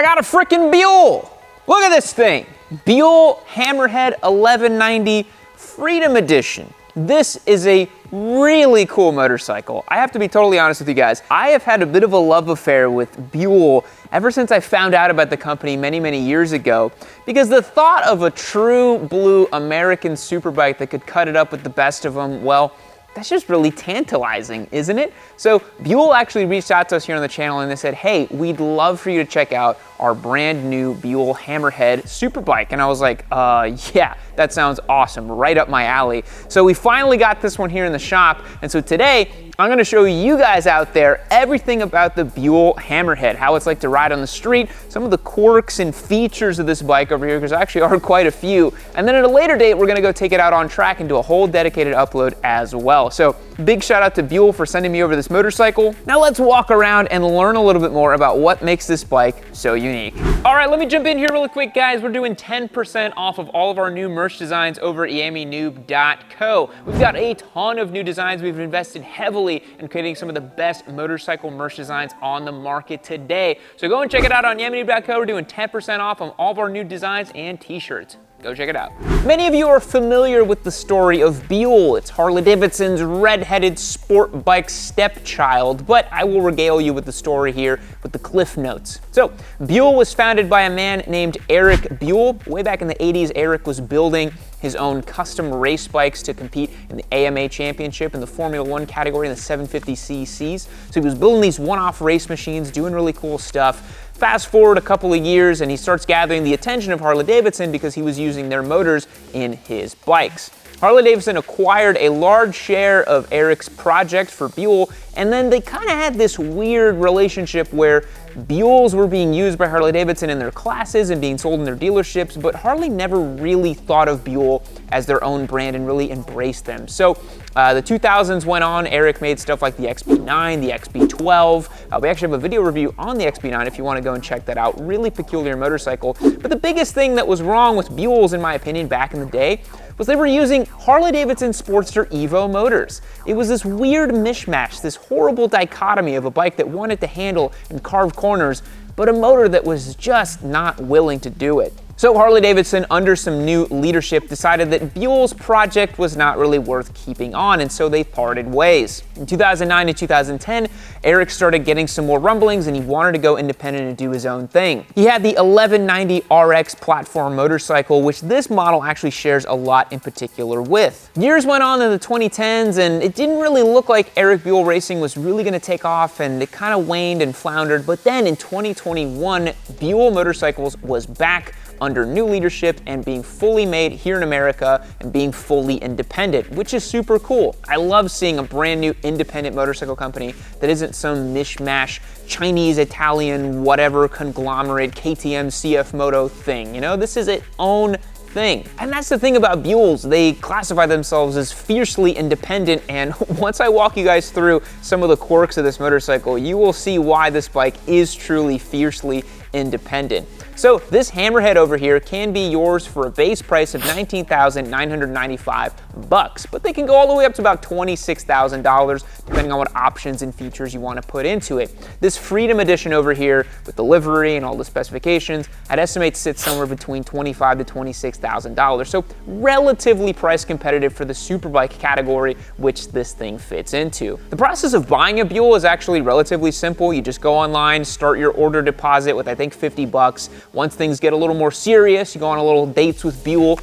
got a freaking Buell. Look at this thing. Buell Hammerhead 1190 Freedom Edition. This is a really cool motorcycle. I have to be totally honest with you guys. I have had a bit of a love affair with Buell ever since I found out about the company many years ago, because the thought of a true blue American superbike that could cut it up with the best of them, well, that's just really tantalizing, isn't it? So Buell actually reached out to us here on the channel and they said, hey, we'd love for you to check out our brand new Buell Hammerhead superbike. And I was like, yeah, that sounds awesome, right up my alley. So we finally got this one here in the shop. And so today, I'm gonna show you guys out there everything about the Buell Hammerhead, how it's like to ride on the street, some of the quirks and features of this bike over here, because there actually are quite a few. And then at a later date, we're gonna go take it out on track and do a whole dedicated upload as well. So big shout out to Buell for sending me over this motorcycle. Now let's walk around and learn a little bit more about what makes this bike so unique. All right, let me jump in here really quick, guys. We're doing 10% off of all of our new merch designs over at yammynoob.co. We've got a ton of new designs. We've invested heavily in creating some of the best motorcycle merch designs on the market today. So go and check it out on yammynoob.co. We're doing 10% off on all of our new designs and t-shirts. Go check it out. Many of you are familiar with the story of Buell. It's Harley-Davidson's red-headed sport bike stepchild, but I will regale you with the story here with the cliff notes. So Buell was founded by a man named Eric Buell. Way back in the 80s, Eric was building his own custom race bikes to compete in the AMA Championship in the Formula One category in the 750cc's. So he was building these one-off race machines, doing really cool stuff. Fast forward a couple of years and he starts gathering the attention of Harley-Davidson because he was using their motors in his bikes. Harley-Davidson acquired a large share of Eric's project for Buell, and then they kind of had this weird relationship where Buells were being used by Harley-Davidson in their classes and being sold in their dealerships, but Harley never really thought of Buell as their own brand and really embraced them. So the 2000s went on. Eric made stuff like the XB9, the XB12. We actually have a video review on the XB9 if you want to go and check that out. Really peculiar motorcycle. But the biggest thing that was wrong with Buells, in my opinion, back in the day, was they were using Harley-Davidson Sportster Evo motors. It was this weird mishmash, this horrible dichotomy of a bike that wanted to handle and carve corners, but a motor that was just not willing to do it. So Harley-Davidson, under some new leadership, decided that Buell's project was not really worth keeping on, and so they parted ways. In 2009 to 2010, Eric started getting some more rumblings and he wanted to go independent and do his own thing. He had the 1190 RX platform motorcycle, which this model actually shares a lot in particular with. Years went on in the 2010s and it didn't really look like Eric Buell Racing was really going to take off, and it kind of waned and floundered. But then in 2021, Buell Motorcycles was back under new leadership and being fully made here in America and being fully independent, which is super cool. I love seeing a brand new independent motorcycle company that isn't some mishmash Chinese, Italian, whatever conglomerate KTM CF Moto thing. You know, this is its own thing. And that's the thing about Buells. They classify themselves as fiercely independent, and once I walk you guys through some of the quirks of this motorcycle, you will see why this bike is truly fiercely independent. So this Hammerhead over here can be yours for a base price of $19,995, but they can go all the way up to about $26,000 depending on what options and features you want to put into it. This Freedom Edition over here with the livery and all the specifications, I'd estimate sits somewhere between $25,000 to $26,000. So relatively price competitive for the superbike category, which this thing fits into. The process of buying a Buell is actually relatively simple. You just go online, start your order deposit with I think $50. Once things get a little more serious, you go on a little dates with Buell,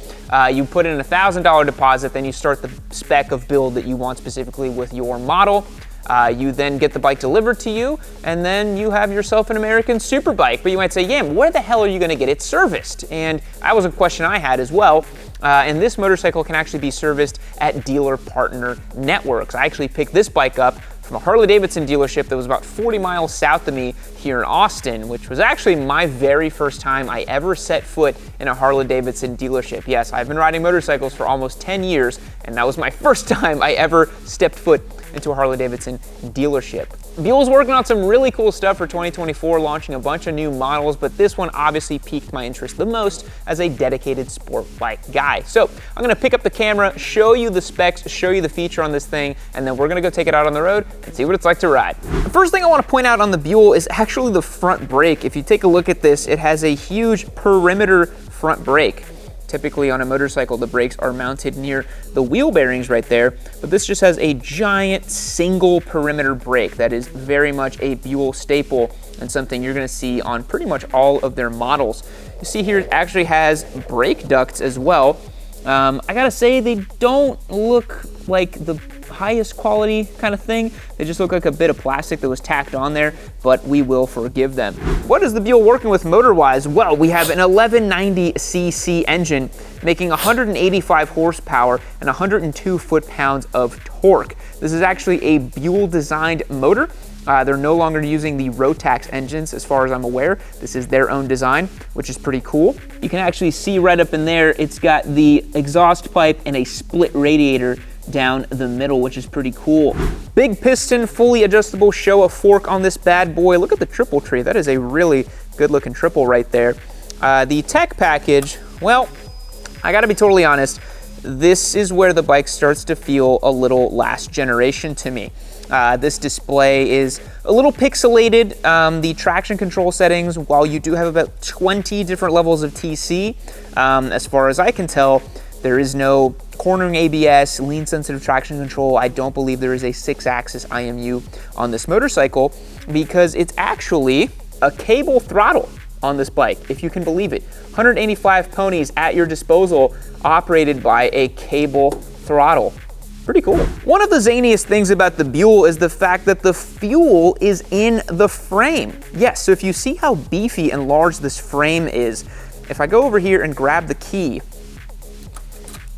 you put in a $1,000 deposit, then you start the spec of build that you want specifically with your model. You then get the bike delivered to you, and then you have yourself an American superbike. But you might say, Yam, where the hell are you gonna get it serviced? And that was a question I had as well. And this motorcycle can actually be serviced at dealer partner networks. I actually picked this bike up from a Harley-Davidson dealership that was about 40 miles south of me here in Austin, which was actually my very first time I ever set foot in a Harley-Davidson dealership. Yes, I've been riding motorcycles for almost 10 years, and that was my first time I ever stepped foot into a Harley-Davidson dealership. Buell's working on some really cool stuff for 2024, launching a bunch of new models, but this one obviously piqued my interest the most as a dedicated sport bike guy. So I'm gonna pick up the camera, show you the specs, show you the feature on this thing, and then we're gonna go take it out on the road and see what it's like to ride. The first thing I wanna point out on the Buell is actually the front brake. If you take a look at this, it has a huge perimeter front brake. Typically on a motorcycle, the brakes are mounted near the wheel bearings right there, but this just has a giant single perimeter brake that is very much a Buell staple and something you're gonna see on pretty much all of their models. You see here it actually has brake ducts as well. I gotta say, they don't look like the highest quality kind of thing. They just look like a bit of plastic that was tacked on there, but we will forgive them. What is the Buell working with motor-wise? Well, we have an 1190cc engine making 185 horsepower and 102 foot-pounds of torque. This is actually a Buell-designed motor. They're no longer using the Rotax engines, as far as I'm aware. This is their own design, which is pretty cool. You can actually see right up in there, it's got the exhaust pipe and a split radiator down the middle, which is pretty cool. Big piston, fully adjustable Showa fork on this bad boy. Look at the triple tree. That is a really good looking triple right there. The tech package, well, I gotta be totally honest, this is where the bike starts to feel a little last generation to me. This display is a little pixelated. The traction control settings, while you do have about 20 different levels of TC, as far as I can tell, there is no cornering ABS, lean sensitive traction control. I don't believe there is a 6-axis IMU on this motorcycle because it's actually a cable throttle on this bike, if you can believe it. 185 ponies at your disposal, operated by a cable throttle. Pretty cool. One of the zaniest things about the Buell is the fact that the fuel is in the frame. Yes, so if you see how beefy and large this frame is, if I go over here and grab the key,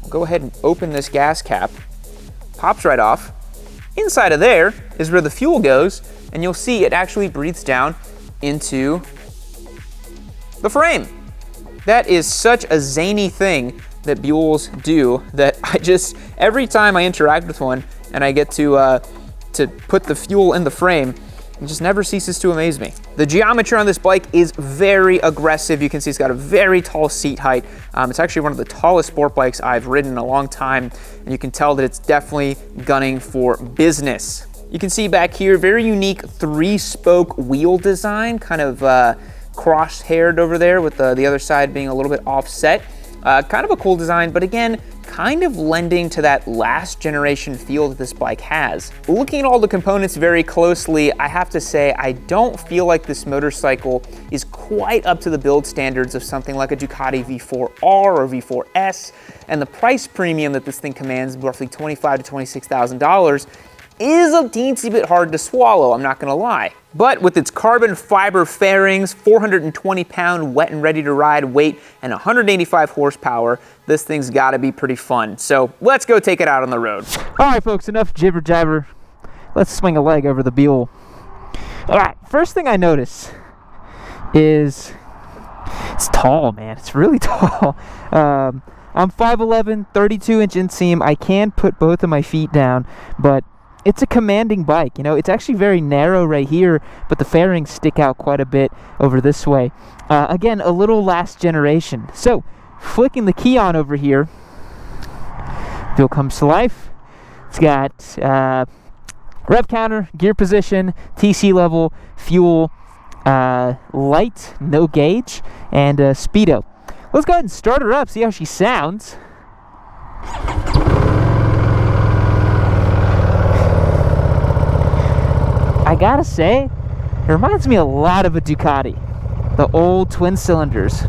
I'll go ahead and open this gas cap, pops right off. Inside of there is where the fuel goes, and you'll see it actually breathes down into the frame. That is such a zany thing that Buells do that I just, every time I interact with one and I get to put the fuel in the frame, it just never ceases to amaze me. The geometry on this bike is very aggressive. You can see it's got a very tall seat height. It's actually one of the tallest sport bikes I've ridden in a long time, and you can tell that it's definitely gunning for business. You can see back here, very unique 3-spoke wheel design, kind of cross-haired over there with the other side being a little bit offset. Kind of a cool design, but again, kind of lending to that last generation feel that this bike has. Looking at all the components very closely, I have to say I don't feel like this motorcycle is quite up to the build standards of something like a Ducati V4R or V4S, and the price premium that this thing commands, roughly $25,000 to $26,000, is a teensy bit hard to swallow, I'm not gonna lie. But with its carbon fiber fairings, 420-pound wet and ready to ride weight, and 185 horsepower, this thing's gotta be pretty fun. So let's go take it out on the road. All right, folks, enough jibber jabber. Let's swing a leg over the Buell. All right, first thing I notice is it's tall, man. It's really tall. I'm 5'11", 32-inch inseam. I can put both of my feet down, but it's a commanding bike. You know, it's actually very narrow right here, but the fairings stick out quite a bit over this way. Again, a little last generation. So, flicking the key on over here, Buell comes to life. It's got rev counter, gear position, TC level, fuel, light, no gauge, and speedo. Let's go ahead and start her up, see how she sounds. I gotta say, it reminds me a lot of a Ducati, the old twin cylinders.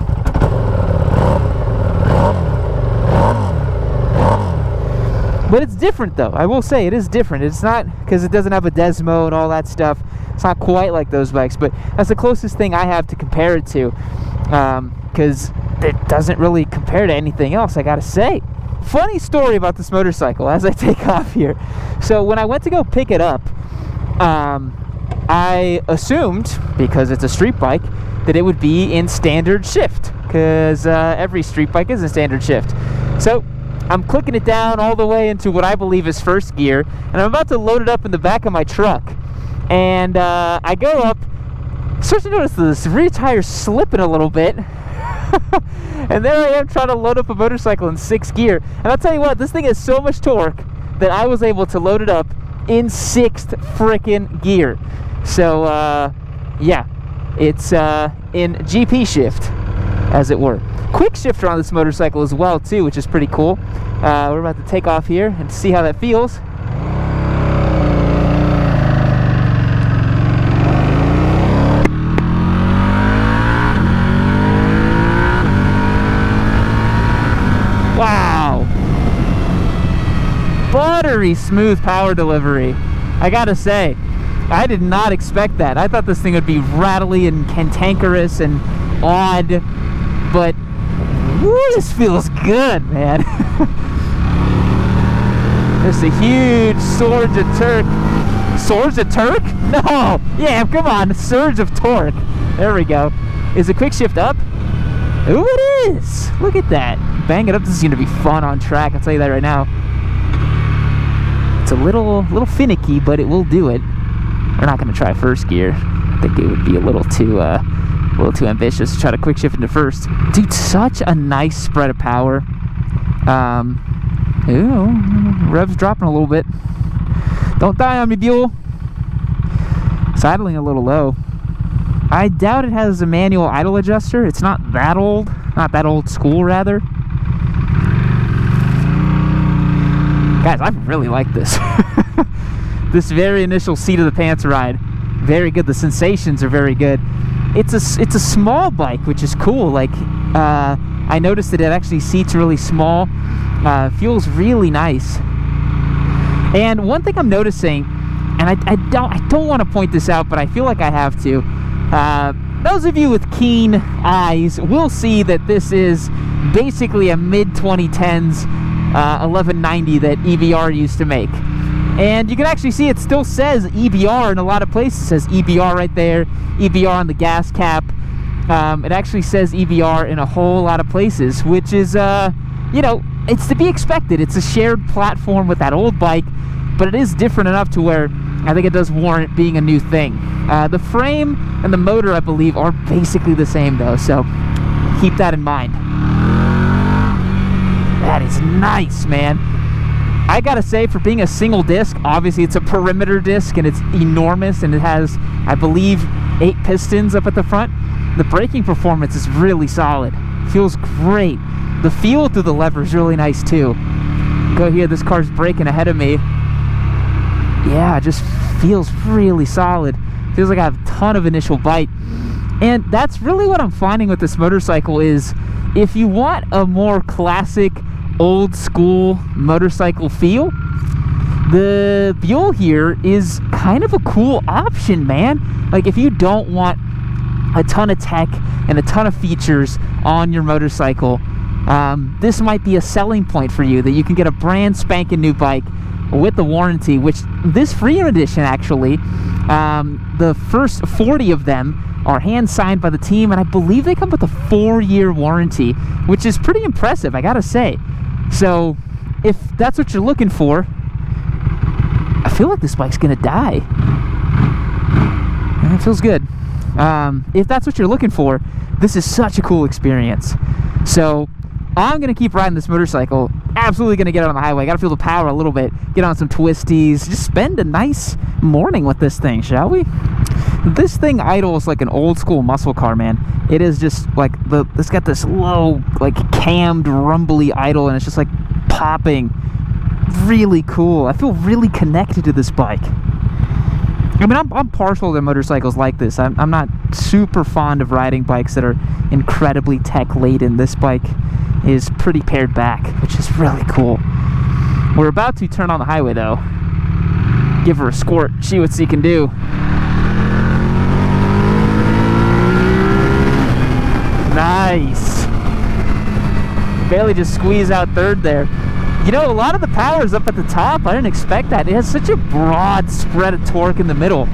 But it's different though, I will say it is different. It's not, because it doesn't have a Desmo and all that stuff, it's not quite like those bikes, but that's the closest thing I have to compare it to, because it doesn't really compare to anything else, I gotta say. Funny story about this motorcycle as I take off here. So when I went to go pick it up, I assumed, because it's a street bike, that it would be in standard shift, because every street bike is in standard shift. So I'm clicking it down all the way into what I believe is first gear, and I'm about to load it up in the back of my truck. And I go up, start to notice this rear tire slipping a little bit. And there I am trying to load up a motorcycle in 6th gear. And I'll tell you what, this thing has so much torque that I was able to load it up in 6th frickin' gear. So, yeah, it's in GP shift, as it were. Quick shifter on this motorcycle as well, too, which is pretty cool. We're about to take off here and see how that feels. Wow, buttery smooth power delivery. I gotta say, I did not expect that. I thought this thing would be rattly and cantankerous and odd, but woo, this feels good, man. There's a huge surge of torque. Surge of torque? No! Yeah, come on, surge of torque. There we go. Is the quick shift up? Ooh, it is! Look at that. Bang it up. This is going to be fun on track, I'll tell you that right now. It's a little finicky, but it will do it. We're not going to try 1st gear. I think it would be a little too ambitious to try to quick shift into 1st. Dude, such a nice spread of power. Ooh, revs dropping a little bit. Don't die on me, Buell. Sidling a little low. I doubt it has a manual idle adjuster. It's not that old. Not that old school, rather. Guys, I really like this. This very initial seat of the pants ride. Very good. The sensations are very good. It's a small bike, which is cool. Like, I noticed that it actually seats really small. Feels really nice. And one thing I'm noticing, and I don't want to point this out, but I feel like I have to. Those of you with keen eyes will see that this is basically a mid-2010s 1190 that EBR used to make. And you can actually see it still says EBR in a lot of places. It says EBR right there, EBR on the gas cap. It actually says EBR in a whole lot of places, which is, you know, it's to be expected. It's a shared platform with that old bike, but it is different enough to where I think it does warrant being a new thing. The frame and the motor, I believe, are basically the same, though, so keep that in mind. That is nice, man. I gotta say, for being a single disc, obviously it's a perimeter disc and it's enormous, and it has, I believe, 8 pistons up at the front. The braking performance is really solid. Feels great. The feel through the lever is really nice too. Go here, this car's braking ahead of me. Yeah, it just feels really solid. Feels like I have a ton of initial bite. And that's really what I'm finding with this motorcycle is, if you want a more classic, old school motorcycle feel, the Buell here is kind of a cool option, man. Like, if you don't want a ton of tech and a ton of features on your motorcycle, this might be a selling point for you, that you can get a brand spanking new bike with the warranty, which this Freedom Edition, actually, the first 40 of them are hand signed by the team, and I believe they come with a 4-year warranty, which is pretty impressive, I gotta say. So if that's what you're looking for, I feel like this bike's gonna die. And it feels good. If that's what you're looking for, this is such a cool experience. So I'm gonna keep riding this motorcycle. Absolutely gonna get out on the highway. Gotta feel the power a little bit. Get on some twisties. Just spend a nice morning with this thing, shall we? This thing idles like an old school muscle car, man. It is just like it's got this low, like cammed, rumbly idle, and it's just like popping. Really cool. I feel really connected to this bike. I mean, I'm partial to motorcycles like this. I'm not super fond of riding bikes that are incredibly tech laden. This bike is pretty pared back, which is really cool. We're about to turn on the highway though. Give her a squirt, see what she can do. Nice. Barely just squeeze out third there. You know, a lot of the power is up at the top. I didn't expect that. It has such a broad spread of torque in the middle.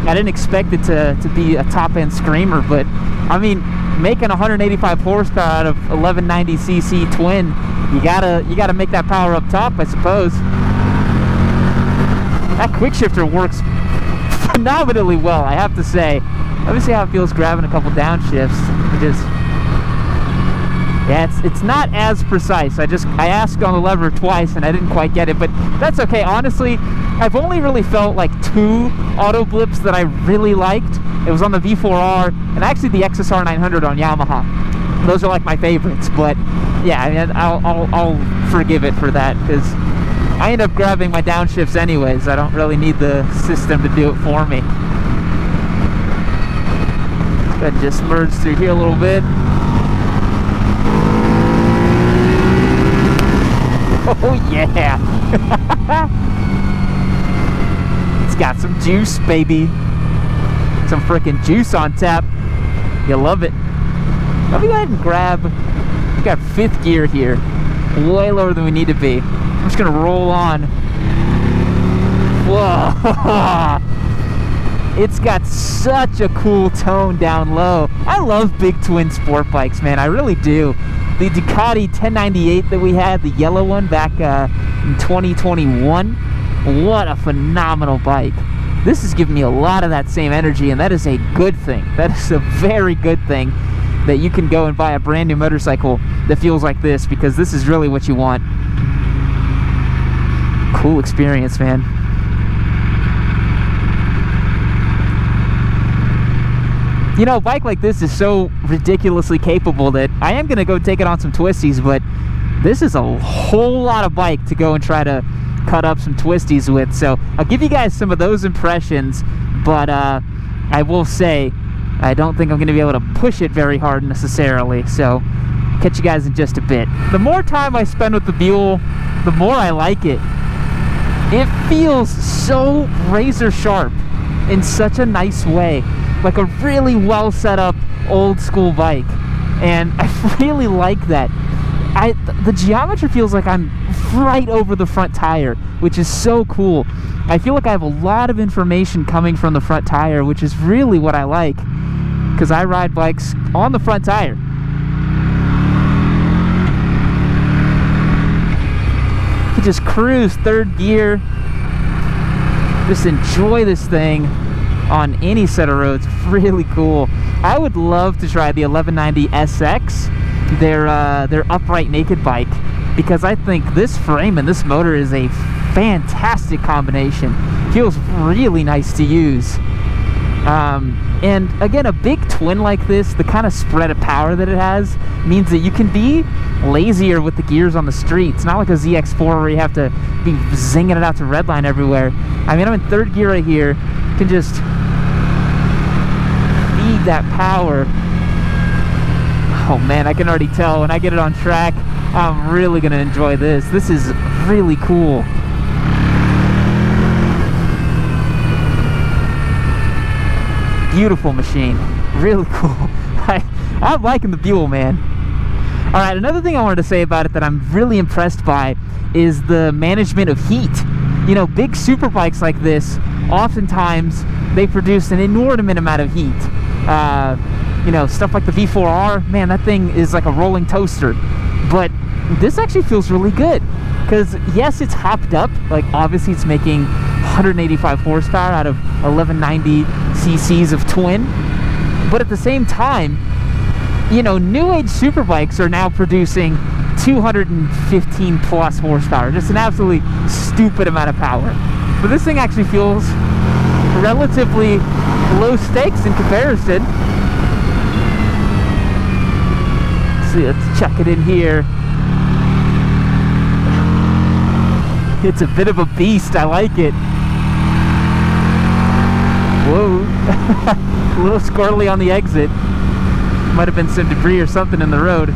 I didn't expect it to be a top-end screamer, but I mean, making 185 horsepower out of 1190cc twin, you gotta make that power up top, I suppose. That quick shifter works phenomenally well, I have to say. Let me see how it feels grabbing a couple downshifts. Yeah, it's not as precise. I asked on the lever twice and I didn't quite get it, but that's okay. Honestly, I've only really felt like 2 auto blips that I really liked. It was on the V4R and actually the XSR 900 on Yamaha. Those are like my favorites, but yeah, I mean, I'll forgive it for that because I end up grabbing my downshifts anyways. I don't really need the system to do it for me. Let's go ahead and just merge through here a little bit. Oh yeah! It's got some juice, baby. Some freaking juice on tap. You love it. Let me go ahead and grab. We got 5th gear here, way lower than we need to be. I'm just gonna roll on. Whoa! It's got such a cool tone down low. I love big twin sport bikes, man. I really do. The Ducati 1098 that we had, the yellow one back in 2021, what a phenomenal bike. This is giving me a lot of that same energy, and that is a good thing. That is a very good thing that you can go and buy a brand new motorcycle that feels like this, because this is really what you want. Cool experience, man. You know, a bike like this is so ridiculously capable that I am going to go take it on some twisties, but this is a whole lot of bike to go and try to cut up some twisties with. So I'll give you guys some of those impressions, but I will say I don't think I'm going to be able to push it very hard necessarily. So catch you guys in just a bit. The more time I spend with the Buell, the more I like it. It feels so razor sharp in such a nice way. Like a really well set up old school bike, and I really like that. The geometry feels like I'm right over the front tire, which is so cool. I feel like I have a lot of information coming from the front tire, which is really what I like, because I ride bikes on the front tire. You can just cruise 3rd gear, just enjoy this thing on any set of roads. Really cool. I would love to try the 1190 SX, their upright naked bike, because I think this frame and this motor is a fantastic combination. Feels really nice to use. And again, a big twin like this, the kind of spread of power that it has, means that you can be lazier with the gears on the street. It's not like a ZX4 where you have to be zinging it out to redline everywhere. I mean, I'm in 3rd gear right here. Can just feed that power. Oh man, I can already tell when I get it on track, I'm really gonna enjoy this. This is really cool. Beautiful machine, really cool. I'm liking the Buell, man. All right, another thing I wanted to say about it that I'm really impressed by is the management of heat. You know, big super bikes like this, oftentimes they produce an inordinate amount of heat. You know, stuff like the V4R, man, that thing is like a rolling toaster. But this actually feels really good, because yes, it's hopped up. Like, obviously it's making 185 horsepower out of 1190 cc's of twin, but at the same time, you know, new age super bikes are now producing 215 plus horsepower, just an absolutely stupid amount of power. But this thing actually feels relatively low stakes in comparison. Let's see, let's chuck it in here. It's a bit of a beast, I like it. Whoa. A little squirrely on the exit. Might have been some debris or something in the road.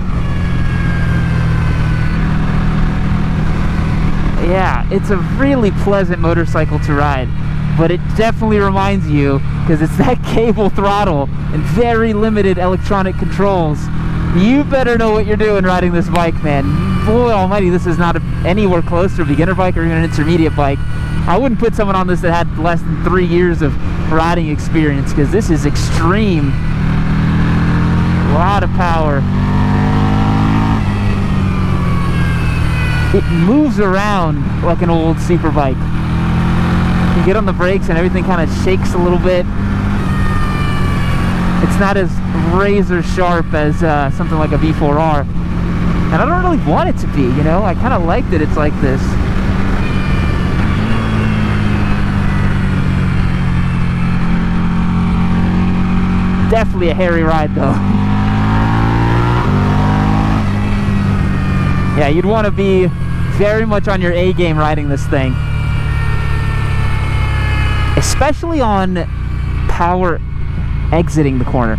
Yeah, it's a really pleasant motorcycle to ride, but it definitely reminds you, because it's that cable throttle and very limited electronic controls. You better know what you're doing riding this bike, man. Boy almighty, this is not anywhere close to a beginner bike or even an intermediate bike. I wouldn't put someone on this that had less than 3 years of riding experience, because this is extreme. A lot of power. It moves around like an old super bike. You get on the brakes and everything kind of shakes a little bit. It's not as razor sharp as something like a V4R. And I don't really want it to be, you know? I kind of like that it's like this. Definitely a hairy ride though. Yeah, you'd want to be very much on your A game riding this thing. Especially on power exiting the corner.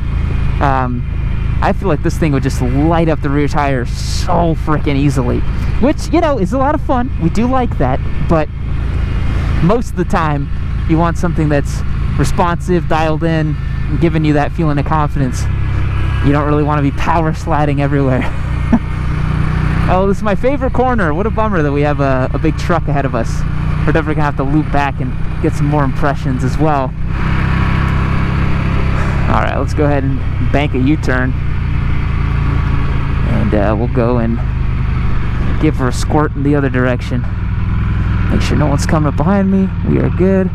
I feel like this thing would just light up the rear tire so freaking easily. Which, you know, is a lot of fun. We do like that. But most of the time, you want something that's responsive, dialed in, and giving you that feeling of confidence. You don't really want to be power sliding everywhere. Oh, this is my favorite corner. What a bummer that we have a big truck ahead of us. We're definitely gonna have to loop back and get some more impressions as well. All right, let's go ahead and bank a U-turn. And we'll go and give her a squirt in the other direction. Make sure no one's coming up behind me. We are good.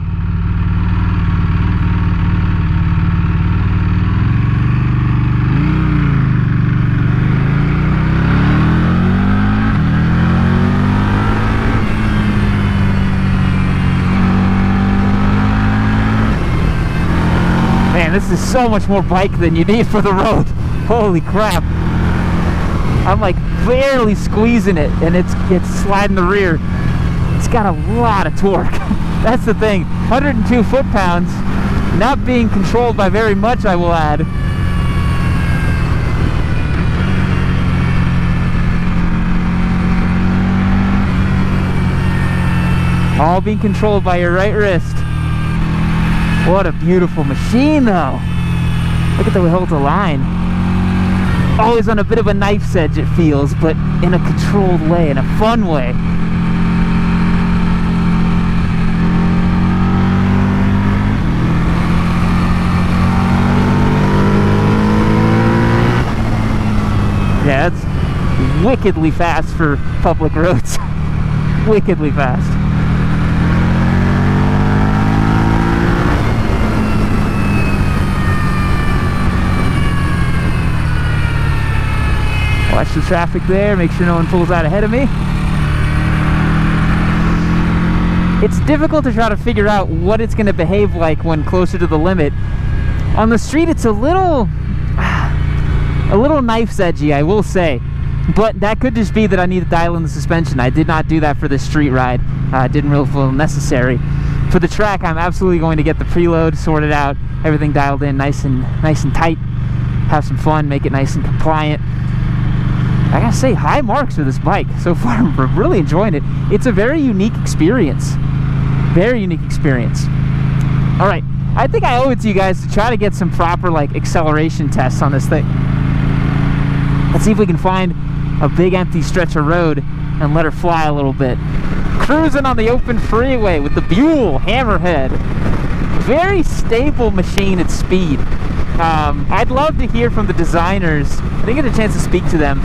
This is so much more bike than you need for the road. Holy crap. I'm like barely squeezing it and it's sliding the rear. It's got a lot of torque. That's the thing. 102 foot-pounds, not being controlled by very much, I will add. All being controlled by your right wrist. What a beautiful machine though. Look at the way it holds a line. Always on a bit of a knife's edge it feels, but in a controlled way, in a fun way. Yeah, that's wickedly fast for public roads. Wickedly fast. Watch the traffic there, make sure no one pulls out ahead of me. It's difficult to try to figure out what it's going to behave like when closer to the limit. On the street, it's a little knife's edgy, I will say. But that could just be that I need to dial in the suspension. I did not do that for this street ride. Didn't really feel necessary. For the track, I'm absolutely going to get the preload sorted out, everything dialed in nice and tight. Have some fun, make it nice and compliant. I gotta say, high marks for this bike so far. I'm really enjoying it. It's a very unique experience. Very unique experience. All right, I think I owe it to you guys to try to get some proper like acceleration tests on this thing. Let's see if we can find a big empty stretch of road and let her fly a little bit. Cruising on the open freeway with the Buell Hammerhead. Very stable machine at speed. I'd love to hear from the designers. I didn't get a chance to speak to them.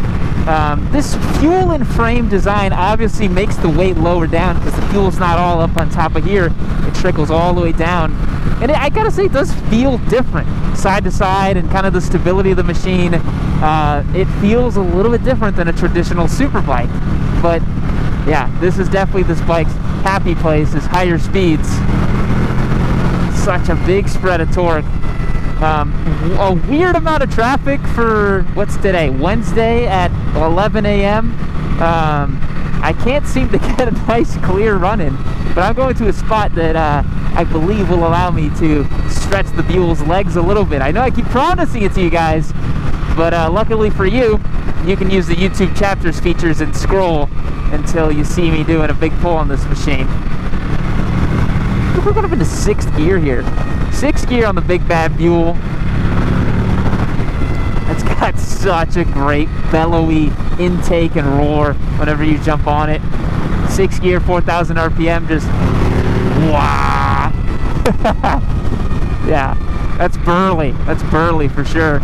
This fuel and frame design obviously makes the weight lower down because the fuel's not all up on top of here. It trickles all the way down. And I gotta say, it does feel different. Side to side and kind of the stability of the machine. It feels a little bit different than a traditional superbike. But yeah, this is definitely this bike's happy place, is higher speeds. Such a big spread of torque. A weird amount of traffic for, what's today, Wednesday at 11 a.m. I can't seem to get a nice clear run in, but I'm going to a spot that I believe will allow me to stretch the Buell's legs a little bit. I know I keep promising it to you guys, but luckily for you, you can use the YouTube chapters features and scroll until you see me doing a big pull on this machine. We're going up into 6th gear here. 6th gear on the big bad Buell. It's got such a great bellowy intake and roar whenever you jump on it. 6th gear, 4,000 RPM, just wow. Yeah, that's burly. That's burly for sure.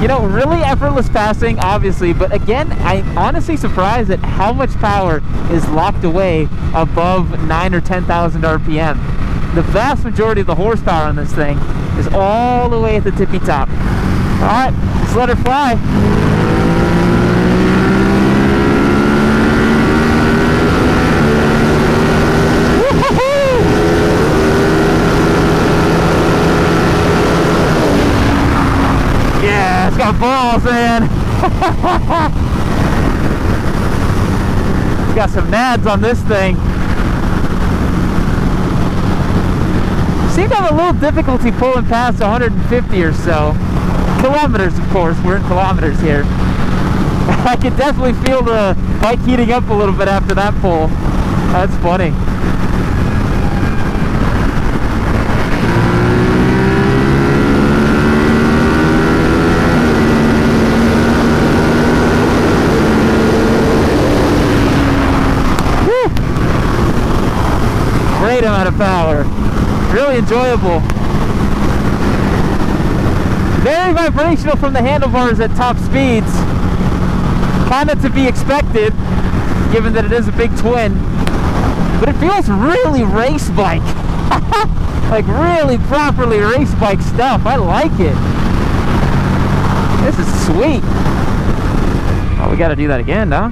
You know, really effortless passing, obviously, but again, I'm honestly surprised at how much power is locked away above 9 or 10,000 RPM. The vast majority of the horsepower on this thing is all the way at the tippy top. All right, let's let her fly. Yeah, it's got balls, man. It's got some nads on this thing. Seem to have a little difficulty pulling past 150 or so. Kilometers, of course. We're in kilometers here. I can definitely feel the bike heating up a little bit after that pull. That's funny. Great amount of power. Really enjoyable. Very vibrational from the handlebars at top speeds. Kind of to be expected, given that it is a big twin. But it feels really race bike. Like really properly race bike stuff. I like it. This is sweet. Oh, we gotta do that again, huh?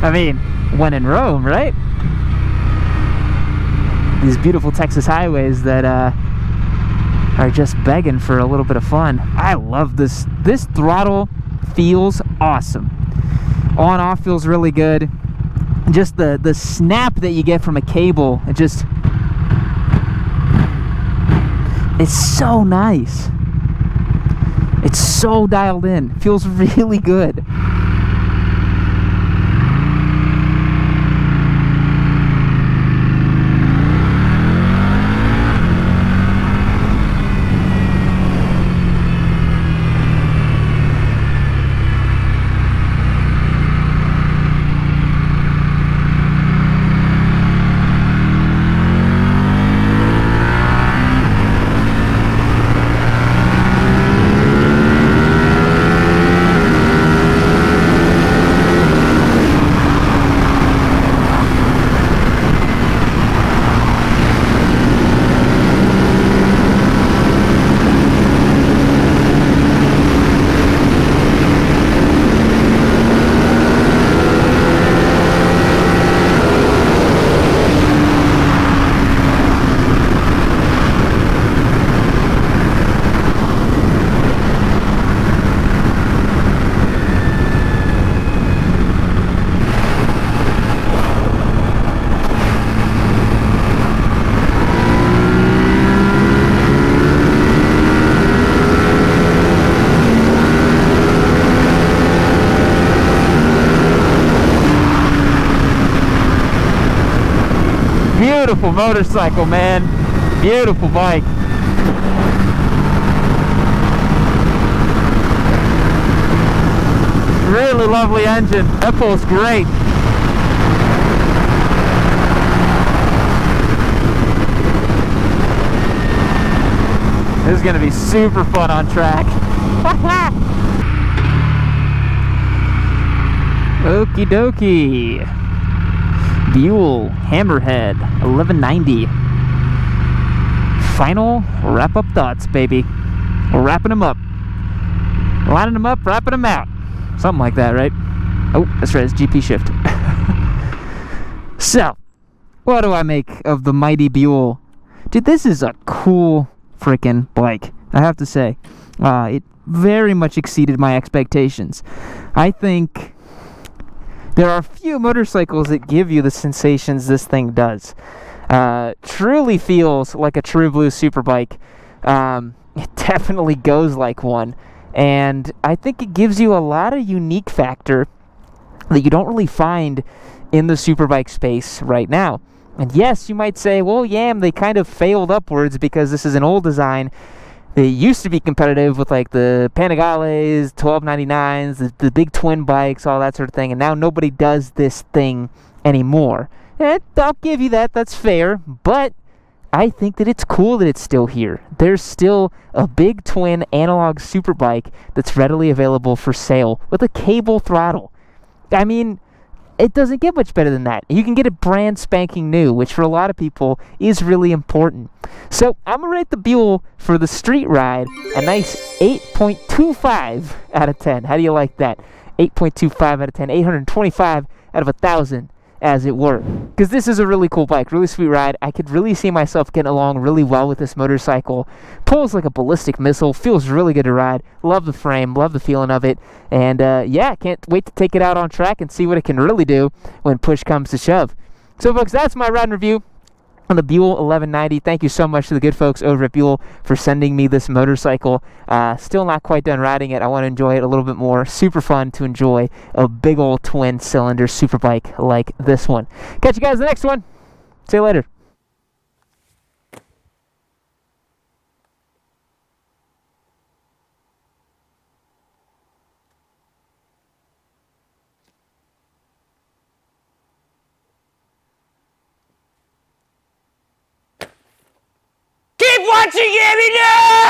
I mean, when in Rome, right? These beautiful Texas highways that are just begging for a little bit of fun. I love this. This throttle feels awesome. On off feels really good. Just the snap that you get from a cable, it's so nice. It's so dialed in. Feels really good. Beautiful motorcycle, man. Beautiful bike. Really lovely engine. That pulls great. This is going to be super fun on track. Okie dokie. Buell Hammerhead 1190. Final wrap-up thoughts, baby. We're wrapping them up. Lining them up, wrapping them out. Something like that, right? Oh, that's right, it's GP shift. So, what do I make of the mighty Buell? Dude, this is a cool freaking bike, I have to say. It very much exceeded my expectations. I think there are few motorcycles that give you the sensations this thing does. Truly feels like a true blue superbike. It definitely goes like one. And I think it gives you a lot of unique factor that you don't really find in the superbike space right now. And yes, you might say, well, yeah, they kind of failed upwards because this is an old design. They used to be competitive with like the Panigales, 1299s, the big twin bikes, all that sort of thing, and now nobody does this thing anymore. And I'll give you that, that's fair, but I think that it's cool that it's still here. There's still a big twin analog superbike that's readily available for sale with a cable throttle. I mean, it doesn't get much better than that. You can get it brand spanking new, which for a lot of people is really important. So I'm going to rate the Buell for the street ride a nice 8.25 out of 10. How do you like that? 8.25 out of 10, 825 out of 1,000, as it were. Because this is a really cool bike, really sweet ride. I could really see myself getting along really well with this motorcycle. Pulls like a ballistic missile, feels really good to ride. Love the frame, love the feeling of it. And yeah, can't wait to take it out on track and see what it can really do when push comes to shove. So folks, that's my ride and review on the Buell 1190. Thank you so much to the good folks over at Buell for sending me this motorcycle. Still not quite done riding it. I want to enjoy it a little bit more. Super fun to enjoy a big old twin cylinder superbike like this one. Catch you guys in the next one. See you later. Keep watching, Emmy!